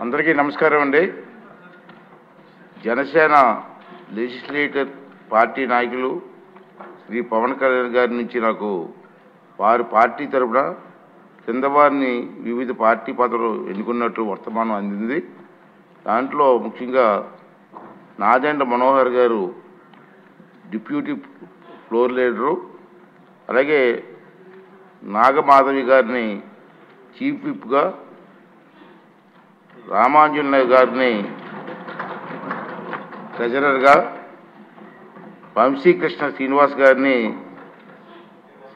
అందరికీ నమస్కారం అండి. జనసేన లెజిస్లేటివ్ పార్టీ నాయకులు శ్రీ పవన్ కళ్యాణ్ గారి నుంచి నాకు వారి పార్టీ తరపున కింద వారిని వివిధ పార్టీ పదవులు ఎన్నుకున్నట్టు వర్తమానం అందింది. దాంట్లో ముఖ్యంగా నాదెండ్ల మనోహర్ గారు డిప్యూటీ ఫ్లోర్ లీడరు, అలాగే నాగమాధవి గారిని చీఫ్ విప్గా, రామాంజనేయ గారిని ట్రెజరర్గా, వంశీకృష్ణ శ్రీనివాస్ గారిని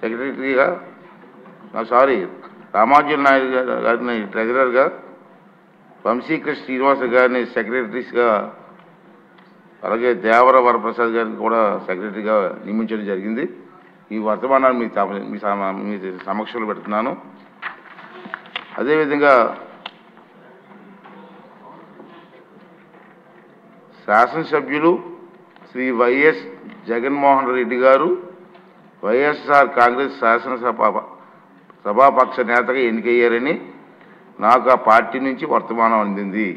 సెక్రటరీగా, రామాంజనేయ గారిని ట్రెజరర్గా, వంశీకృష్ణ శ్రీనివాస్ గారిని సెక్రటరీస్గా, అలాగే దేవర వరప్రసాద్ గారిని కూడా సెక్రటరీగా నియమించడం జరిగింది. ఈ వర్తమానాన్ని మీ సమక్షంలో పెడుతున్నాను. అదేవిధంగా శాసనసభ్యులు శ్రీ వైఎస్ జగన్మోహన్ రెడ్డి గారు వైఎస్ఆర్ కాంగ్రెస్ సభాపక్ష నేతగా ఎన్నికయ్యారని నాకు ఆ పార్టీ నుంచి వర్తమానం అందింది.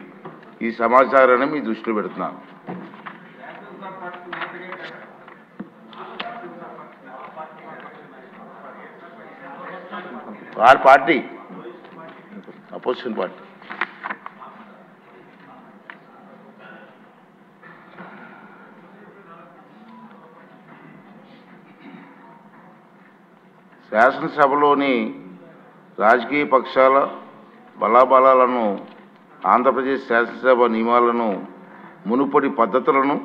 ఈ సమాచారాన్ని మీ దృష్టిలో పెడుతున్నాను. వారి పార్టీ అపోజిషన్ పార్టీ. శాసనసభలోని రాజకీయ పక్షాల బలాబలాలను, ఆంధ్రప్రదేశ్ శాసనసభ నియమాలను, మునుపటి పద్ధతులను